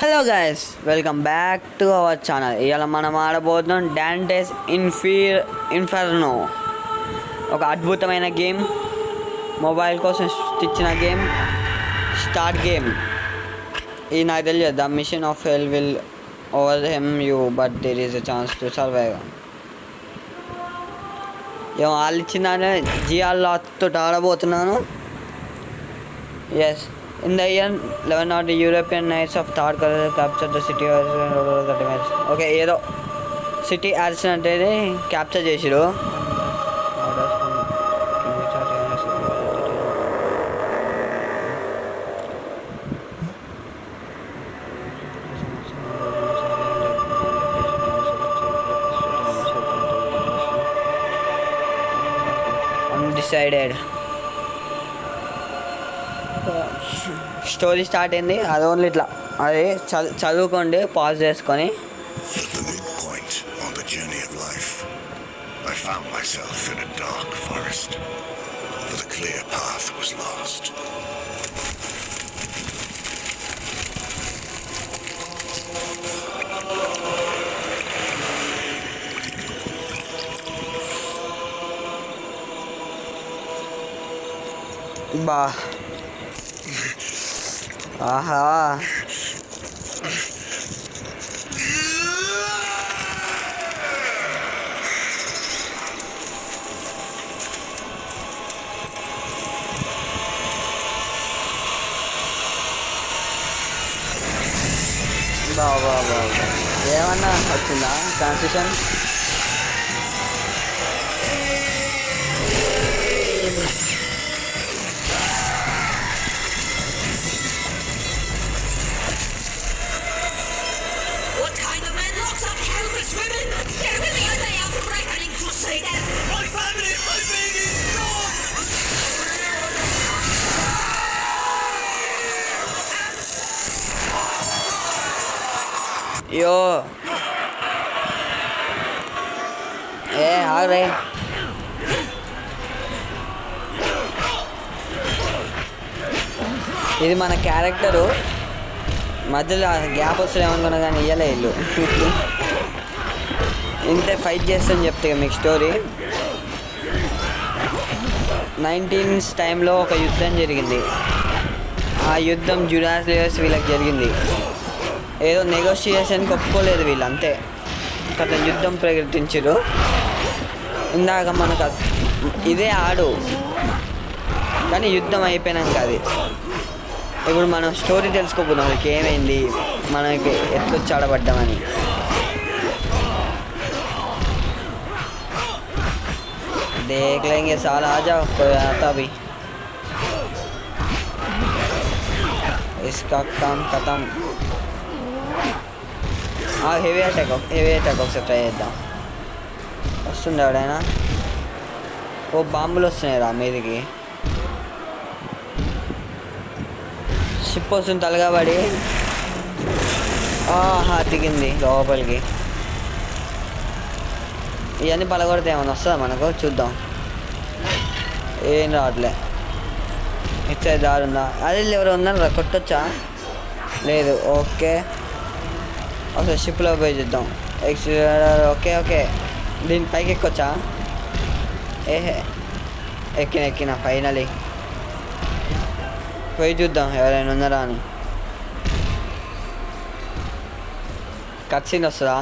Hello guys, welcome back to our channel. ఇవాళ మనం ఆడబోతున్నాం Dantes Inferno. ఒక అద్భుతమైన గేమ్, మొబైల్ కోసం ఇచ్చిన గేమ్, స్టార్ట్ గేమ్. ఇది నాకు తెలియదు. The mission of hell will overwhelm you but there is a chance to survive. ఏమో వాళ్ళు ఇచ్చిందానే జియాల్లో తోటి ఆడబోతున్నాను. Yes. In the year 1100, the European Knights of Third Color captured the city of 30 minutes. Okay, ఏదో city arson అంటే capture చేసిరు. Undecided. Story start అయింది. అది ఓన్లీ ఇట్లా అది చదువుకోండి, పాజ్ చేసుకొని. బా ఆహా, బాబా ఏమన్నా వచ్చిందా ట్రాన్సిషన్? అయ్యో ఆగరే. ఇది మన క్యారెక్టరు. మధ్యలో గ్యాప్ వస్తుంది ఏమనుకున్నా కానీ ఇయ్యలే ఇల్లు. ఇంతే ఫైట్ చేస్తాను చెప్తే మీకు స్టోరీ. 19th టైంలో ఒక యుద్ధం జరిగింది. ఆ యుద్ధం జురాసియస్ వీళ్ళకి జరిగింది. ఏదో నెగోషియేషన్కి ఒప్పుకోలేదు వీళ్ళు, అంతే. గత యుద్ధం ప్రకటించారు. ఇందాక మనకు ఇదే ఆడు, కానీ యుద్ధం అయిపోయినాక అది. ఇప్పుడు మనం స్టోరీ తెలుసుకోపోతున్నాం, వాళ్ళకి ఏమైంది, మనకి ఎట్లొచ్చి ఆడబడ్డామని. देख लेंगे साल, आ जाओ, कोई आता भी. इसका काम खत्म. హెవీ అటాక్ ఒకసారి ట్రై చేద్దాం. వస్తుంది ఎవడైనా? ఓ బాంబులు వస్తున్నాయి రా మీదికి. షిప్ వస్తుంది తలగాబడి. ఆహా, దిగింది లోపలికి. ఇవన్నీ పలగొడితే ఏమైనా వస్తుందా మనకు? చూద్దాం. ఏం రావట్లే. ఇచ్చే దారి ఉందా? అదే ఎవరు ఉన్నారు, కొట్టొచ్చా? లేదు. ఓకే, అసలు షిప్లో పోయి చూద్దాం. ఓకే, దీని పైకి ఎక్కొచ్చా? ఏహే, ఎక్కిన ఫైనలీ. పోయి చూద్దాం ఎవరైనా ఉన్నారా అని. కట్సీన్ వస్తుందా?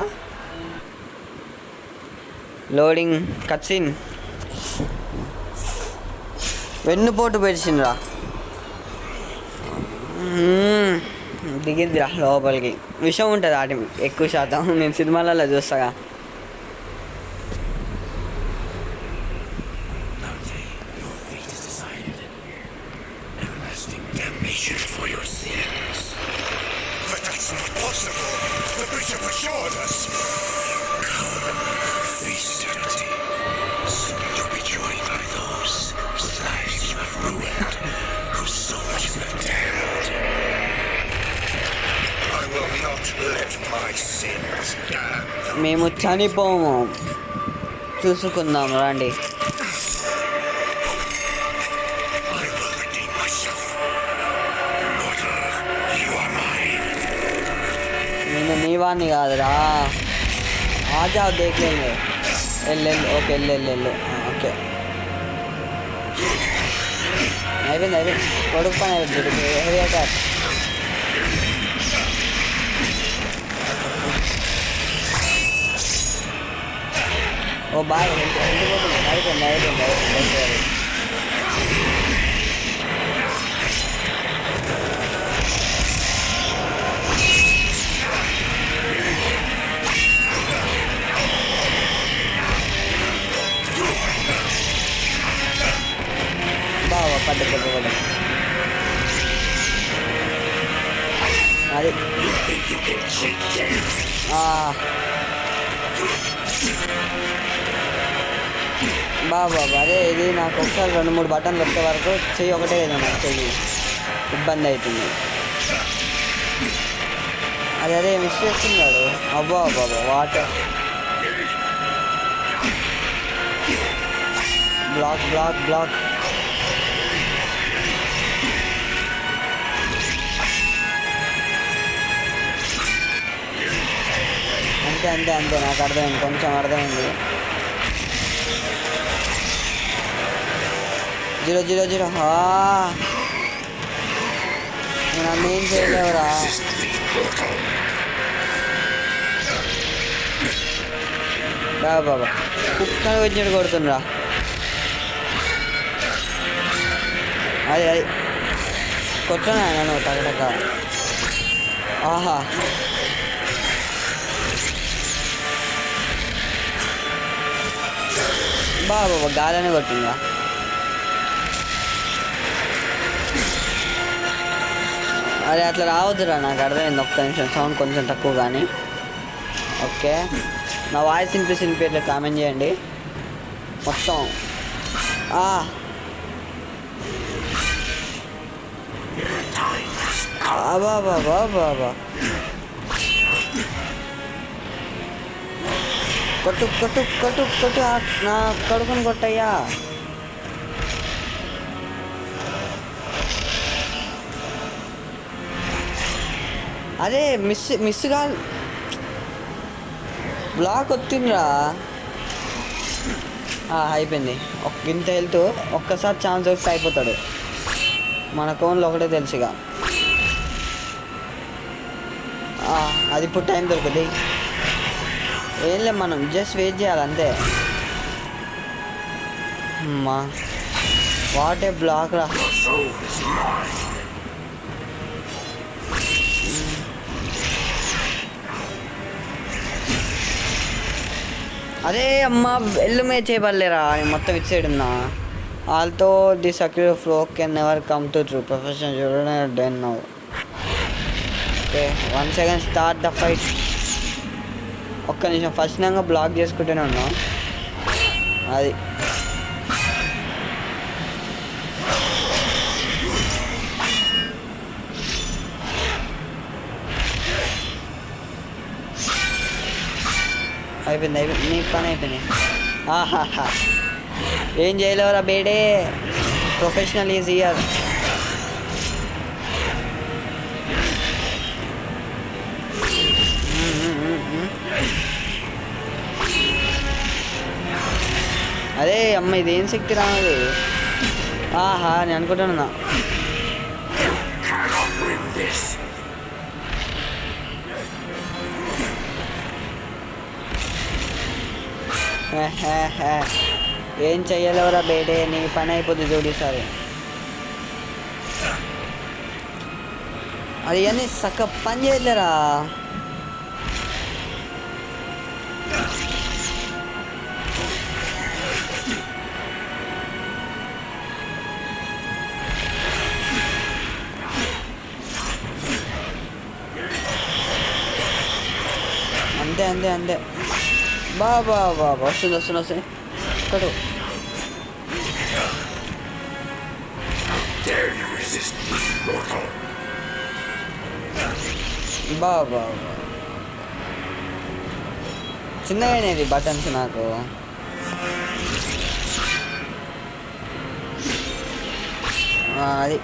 లోడింగ్ కట్సీన్. వెన్నుపోటు పెడిచిండ్రా. దిగిందిరా లోపలికి. విషం ఉంటుంది ఆటి ఎక్కువ శాతం. నేను సినిమాలలో చూస్తాగా. మేము చనిపోము, చూసుకుందాం రండి. నేను నీ వాడిని కాదురా. ఆజా దేఖలేంగే. వెళ్ళు ఓకే వెళ్ళు ఓకే అయిపోయింది కొడుకు పని అయిపోయింది. Heavy attack. ఓ బాయ్ అయిపోయింది. బాగా పడ్డ అది బాబా అదే ఇది నాకు ఒకసారి 2-3 బటన్లు వచ్చే వరకు చెయ్యి ఒకటే లేదు నాకు చెయ్యి ఇబ్బంది అవుతుంది. అదే మిస్ చేస్తున్నాడు. అబ్బా వాటర్ బ్లాక్ అంతే నాకు అర్థమైంది, కొంచెం అర్థమైంది. 0 నేను అన్నేం చేయలేవురా. బాబా కుక్కని వచ్చినట్టు కొడుతుండ్రా. అది కొట్టనా నన్ను టక ఆహా బాబా గాలినే కొట్టిందా. అరే అట్లా రావద్దురా, నాకు అర్థమైంది. ఒక్క నిమిషం సౌండ్ కొంచెం తక్కువ కానీ. ఓకే నా వాయిస్ వినిపిస్తే కామెంట్ చేయండి మొత్తం. బాబా కొట్టు నా కడుపుని కొట్టయ్యా. అదే మిస్గా బ్లాక్ వచ్చిందిరా. అయిపోయింది. ఇంత వెళ్తూ ఒక్కసారి ఛాన్స్ వస్తే అయిపోతాడు. మన కోన్లో ఒకటే తెలుసుగా. అది ఇప్పుడు టైం దొరుకుతుంది. ఏం లేదు, మనం జస్ట్ వెయిట్ చేయాలి అంతే. వాట్ ఏ బ్లాక్ రా. అదే అమ్మ ఎల్లు మే చేయబడలేరా. మొత్తం ఇటు సైడ్ ఉన్నా. Although the secure flow can never come to true profession చూడడం then now. Okay 1 second start the fight. ఒక్క నిమిషం ఫస్ట్ నంగా బ్లాక్ చేసుకుంటూనే ఉన్నా. అది అయిపోయింది నీ పని అయిపోయింది. ఏం చేయలేవురా బేడే, ప్రొఫెషనల్ ఈజ్ హియర్. అదే అమ్మ ఇదేం శక్తి రానది. నేను అనుకుంటున్నా. ఏం చెయ్యలేవురా బేడే, నీ పని అయిపోద్ది చూడు సరే. అది అన్నీ సక్క పని చేయలేరా. అంతే బాబా వస్తుంది ఇక్కడ. బాబా చిన్నగానేది బటన్స్ నాకు. అది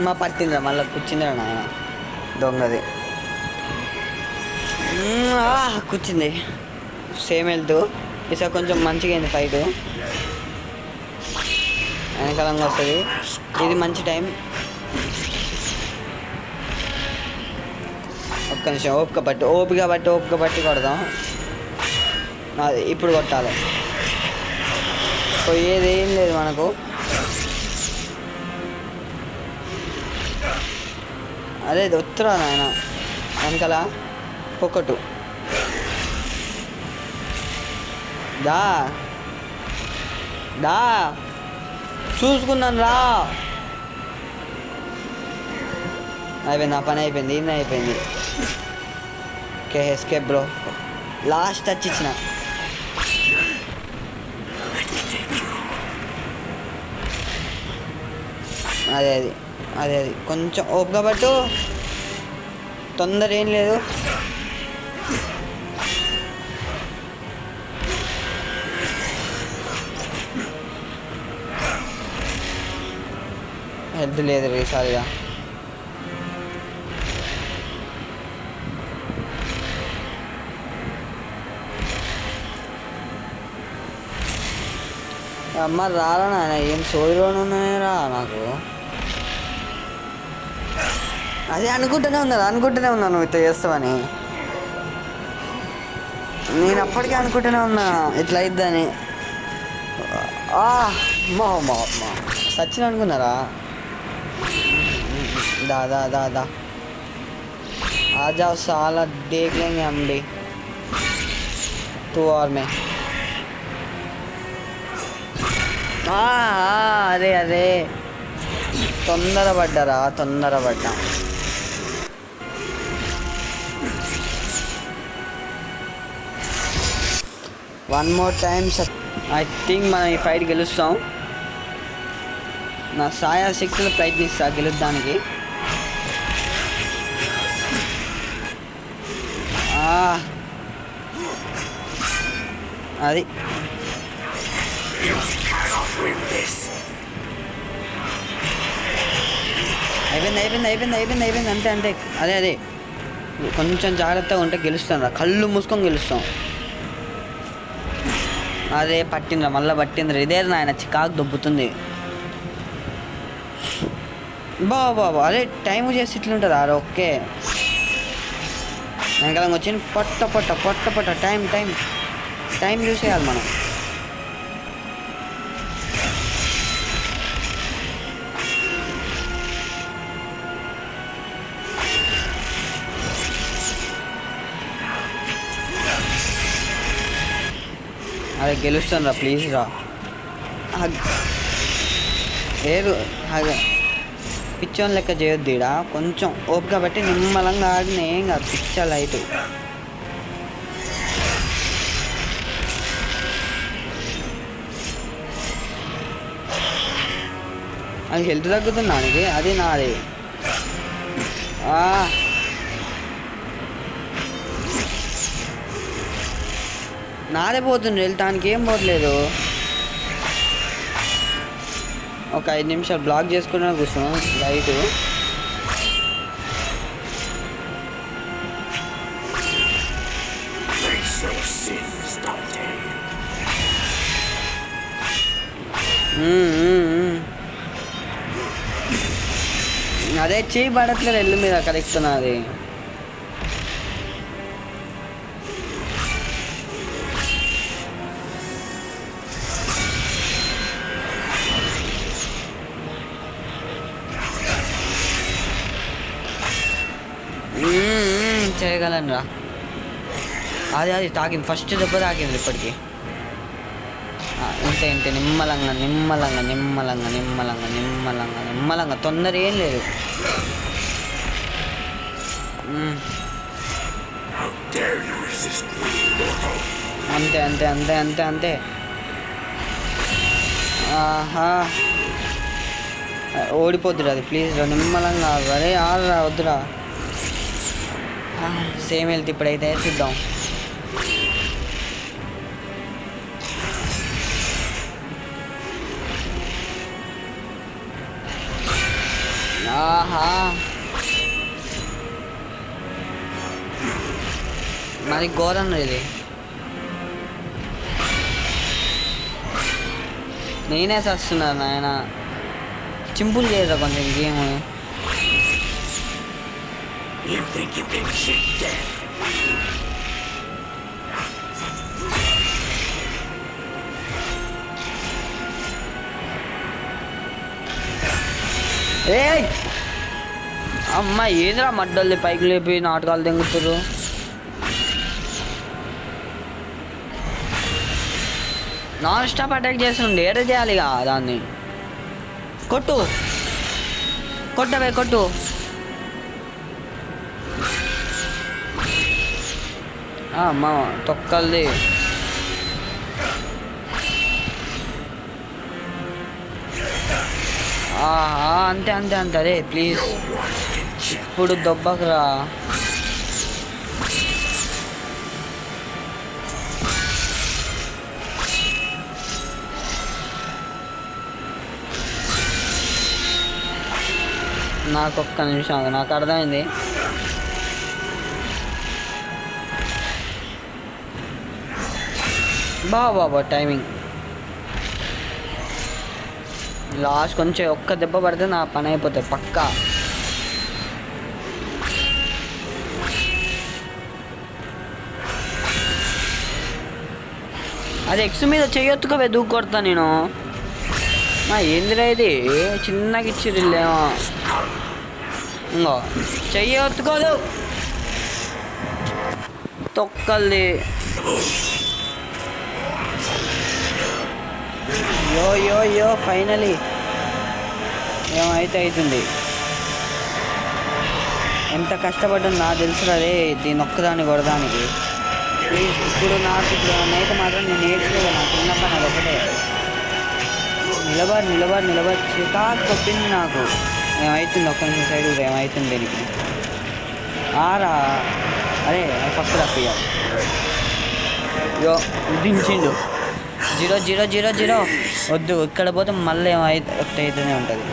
మా పట్టిందిరా మళ్ళీ కూర్చుందిరా నాయన దొంగది. కూర్చుంది. సేమ్ వెళ్తూ ఈసారి కొంచెం మంచిగా అయింది ఫైట్. వెనకాలంగా వస్తుంది. ఇది మంచి టైం. ఒక్క నిమిషం ఓపిక పట్టి కొడదాం. అది ఇప్పుడు కొట్టాలి. పోయేది ఏం లేదు మనకు. అదే వస్తురా నాయన వెనకాల ఒక్కటు దా దా చూసుకున్నాను రా. అయిపోయింది, నా పని అయిపోయింది. ఇన్ని అయిపోయింది. Okay escape bro. Last touch ఇచ్చిన. అదే అది కొంచెం ఓపిక పట్టు. తొందర ఏం లేదు. హెల్త్ లేదు ఈసారిగా. అమ్మ రారా నాయన, ఏం సోదిలోనే ఉన్నాయరా నాకు. అదే అనుకుంటూనే ఉన్నాను నువ్వు ఇట్లా చేస్తావని. నేను అప్పటికే అనుకుంటూనే ఉన్నా ఇట్లా అయిద్దని. మా సచిన్ అనుకున్నారా? दा आ जाओ साला, देख लेंगे हम भी तू और मैं. అరే తొందరపడ్డా. One more time. I think మనం ఈ ఫైట్ గెలుస్తాం. నా సాయశక్తులు ప్రయత్నిస్తా గెలుద్దానికి. అది అయిపోయింది. అంతే. అదే కొంచెం జాగ్రత్తగా ఉంటే గెలుస్తాం రా. కళ్ళు మూసుకొని గెలుస్తాం. అదే మళ్ళీ పట్టిందిరా. ఇదే నాయన చికాకు దొబ్బుతుంది. బాబా అరే టైం చేసి ఇట్లుంటుంది. అరే ఓకే వెనకాలంగా వచ్చింది. పొట్ట టైం చూసేయాలి మనం. అదే గెలుస్తాను రా, ప్లీజ్ రా. లేదు పిచ్చోన్ లెక్క చేయొద్దుడా. కొంచెం ఓపిక బట్టి నిమ్మలంగా ఆడిన ఏం కాదు. పిచ్చ లైట్. అది హెల్త్ తగ్గుతుంది దానికి. అది నాది. నాదే పోతుంది వెళ్తానికి, ఏం పోవట్లేదు. ఒక 5 నిమిషాలు బ్లాక్ చేసుకునే కూర్చున్నాం లైట్. అదే చేయి పడట్లేదు ఎల్లు మీద కరెక్తున్నది. చేయగలను రా. అది తాకింది. ఫస్ట్ దెబ్బ తాకింది ఇప్పటికి. ఇంతే నిమ్మలంగా తొందర ఏం లేదు. అంతే. ఓడిపోద్దురా అది. ప్లీజ్ రా నిమ్మలంగా. అరే ఆడరా వద్దురా. సేమ్ హెల్త్ ఇప్పుడైతే చూద్దాం. ఆహా, మరి ఘోరం ఇది. నేనే చస్తున్నాను నాయన. సింపుల్ చేయరా కొంచెం గేమ్. ఏ అమ్మ ఏంద్రా మడ్డల్ని పైకి లేపి నాటకాలు తెంగుతారు. నాన్ స్టాప్ అటాక్ చేస్తుండే, ఏడ చేయాలిగా దాన్ని. కొట్టు కొట్టవే కొట్టు. అమ్మ తొక్కల్ది. అంతే అంతే అంతే. అదే ప్లీజ్ ఇప్పుడు దొబ్బకురా. నాకు ఒక్క నిమిషం, నాకు అర్థమైంది. బాబా టైమింగ్. లాస్ట్ కొంచెం ఒక్క దెబ్బ పడితే నా పని అయిపోతుంది పక్కా. అది ఎక్స్ మీద చెయ్యొత్తుగా వెతుకు కొడతా నేను. ఏందిరా ఇది చిన్నగా ఇచ్చిర్లేమో. ఇంకో చెయ్యొత్తుకోదు తొక్కల్ది. యో యో యో ఫైనలీ ఏమైతే అవుతుంది. ఎంత కష్టపడ్డా నాకు తెలుసు అదే దీన్ని ఒక్కదాన్ని కొడదానికి. ప్లీజ్ ఇప్పుడు నైట్ మాత్రం నేను నేర్చుకోలేదు. నాకు ఉన్న పని అదొకటే. నిలబడి చికాకు కొట్టింది నాకు. ఏమవుతుంది ఒక్క నిమిషం సైడ్ ఏమవుతుంది దీనికి. ఆరా అరే పక్క తప్పిగా. యో దించిండు. 0-0-0-0. వద్దు, ఇక్కడ పోతే మళ్ళీ అవుతూనే ఉంటుంది.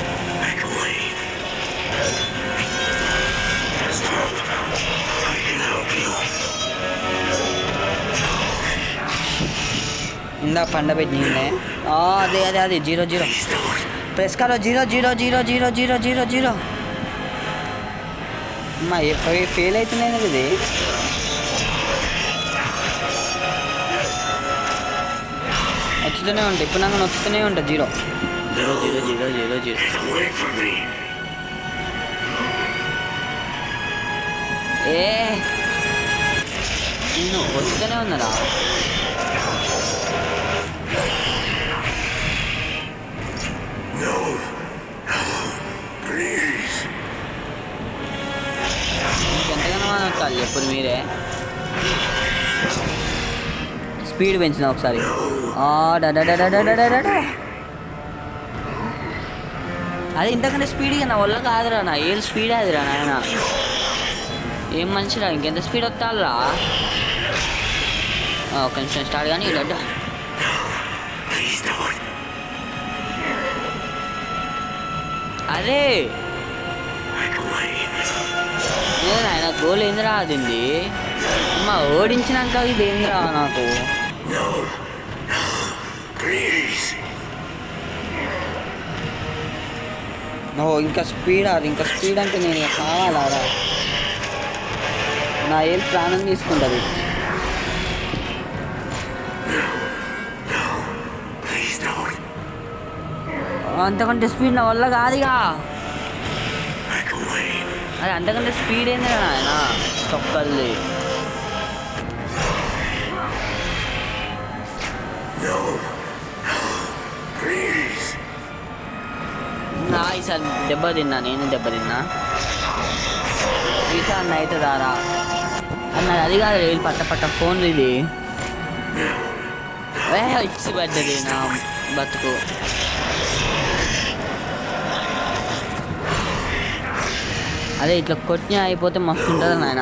ఇందా పండబెట్టిందే. అదే 0-0 ప్రెస్ కాలో. 0-0-0-0-0-0-0. అమ్మా ఫెయిల్ అవుతున్నాయి ఇది. వచ్చుతూనే ఉంటాయి. ఇప్పుడు నాకు నొచ్చుతూనే ఉంటుంది. 0-0-0-0-0-0. నేను వచ్చుతూనే ఉన్నారా. ఇంకెంతగానో వస్తాను ఎప్పుడు మీరే. స్పీడ్ పెంచిన ఒకసారి. అదే ఇంతకంటే స్పీడ్గా నా వల్ల కాదురా. నా ఏం స్పీడ్ అదిరా నాయన. ఏం మంచిరా, ఇంకెంత స్పీడ్ వస్తారా. ఒక నిమిషం స్టార్ట్ కానీ లడ్డు. అరే ఆయన గోల్ ఏందిరా అదింది. అమ్మ ఓడించినాక ఇది ఏందిరా నాకు. ఇంకా స్పీడ్ అది. ఇంకా స్పీడ్ అంటే నేను కావాలా. నా ఏం ప్రాణం తీసుకుంటుంది. అంతకంటే స్పీడ్ నా వల్ల కాదుగా. అది అంతకంటే స్పీడ్ ఏందిరా నాయన తొక్కల్ది. ఈసారి దెబ్బతిన్నా, నేను దెబ్బతిన్నా. ఈసారి అవుతుందారా అన్నది. అది కాదు రైలు పట్ట ఫోన్లు ఇది. ఇచ్చి పడ్డది నా బతుకు. అదే ఇట్లా కొట్టిన అయిపోతే మస్తు ఉంటుంది నాయన.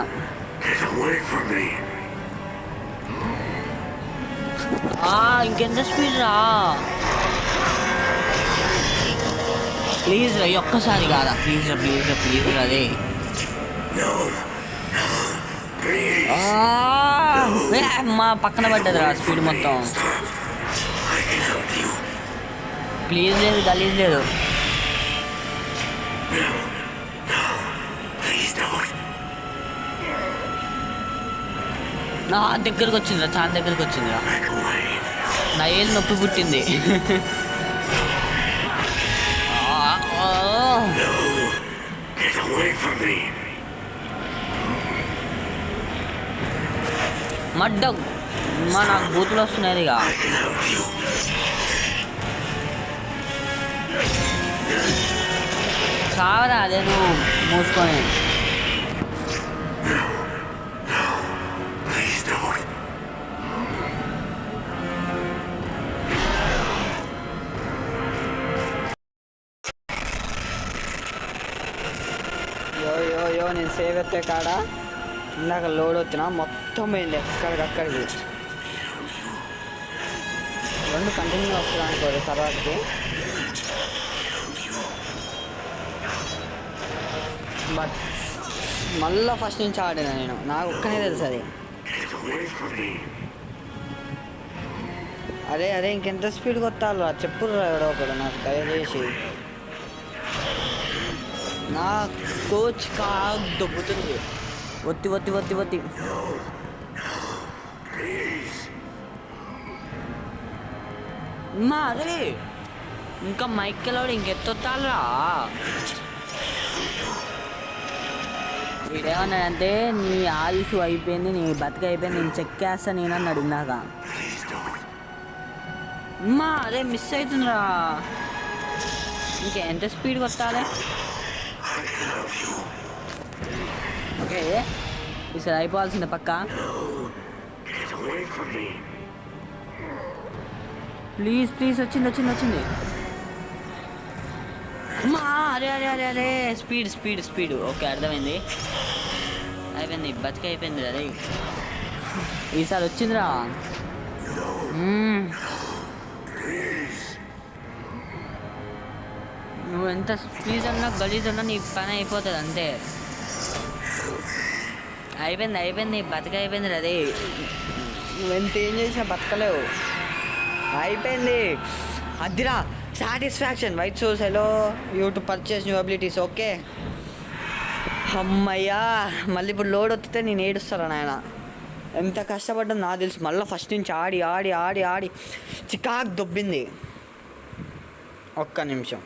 ఇంకెంత స్పీడ్ రా. ప్లీజ్ రా, ఒక్కసారి కాదా, ప్లీజ్ రా, ప్లీజ్ రా, ప్లీజ్ రా. అదే మా పక్కన పడ్డది రా స్పీడ్ మొత్తం. ప్లీజ్ లేదు, గలీజ్ లేదు. దగ్గరకు వచ్చిందిరా, చాలా దగ్గరకు వచ్చిందిరా. నా ఏళ్ళు నొప్పి పుట్టింది. మడ్డ నాకు బూతులు వస్తున్నాయి. ఇక సావరా అదే నువ్వు మూసుకొని. యో నేను సేవ్ ఎత్తే కాడ ఇందాక లోడ్ వచ్చినా మొత్తం పోయింది ఎక్కడికక్కడికి. 2 కంటిన్యూ వస్తుంది అనుకోరు తర్వాతకి. బట్ మళ్ళీ ఫస్ట్ నుంచి ఆడినా నేను, నాకు ఒక్కనే తెలుసు అది. అరే ఇంకెంత స్పీడ్గా వస్తాను చెప్పుర్రా ఎవడో ఒకడు నాకు దయచేసి. నా కోచ్ కాగ్ దొబ్బుతుంది. ఒత్తి మా అదే ఇంకా మైకెళ్ళాడు ఇంకెత్తొత్తాలరా. వీడేమన్నాడంటే నీ ఆయుష్ అయిపోయింది, నీ బతుక అయిపోయింది, నేను చెక్కేస్తా నేను అన్నాడు ఇందాక. మా అదే మిస్ అవుతుందిరా. ఇంకెంత స్పీడ్ కొట్టాలి. ఓకే ఈసారి అయిపోవాల్సిందే పక్క. ప్లీజ్ వచ్చింది. అమ్మా అరే స్పీడ్. ఓకే అర్థమైంది, అయిపోయింది, బతికి అయిపోయింది. అరే ఈసారి వచ్చిందిరా. నువ్వు ఎంత ప్లీజ్ అన్నా గలీజ్ అన్నా నీ పని అయిపోతుంది అంతే. అయిపోయింది బతక అయిపోయింది. అదే నువ్వెంత ఏం చేసినా బతకలేవు. అయిపోయింది అదిరా satisfaction. White source hello YouTube purchase new abilities. Okay అమ్మయ్యా. మళ్ళీ ఇప్పుడు లోడ్ వస్తే నేను ఏడుస్తాను నాయన. ఎంత కష్టపడ్డా నాకు తెలుసు. మళ్ళీ ఫస్ట్ నుంచి ఆడి చికాకు దొబ్బింది. ఒక్క నిమిషం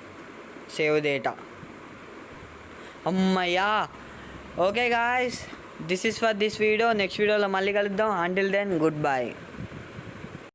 సేవ్ డేటా. అమ్మయ్యా. Okay guys, this is for this video. Next వీడియోలో మళ్ళీ కలుద్దాం. Until then good bye.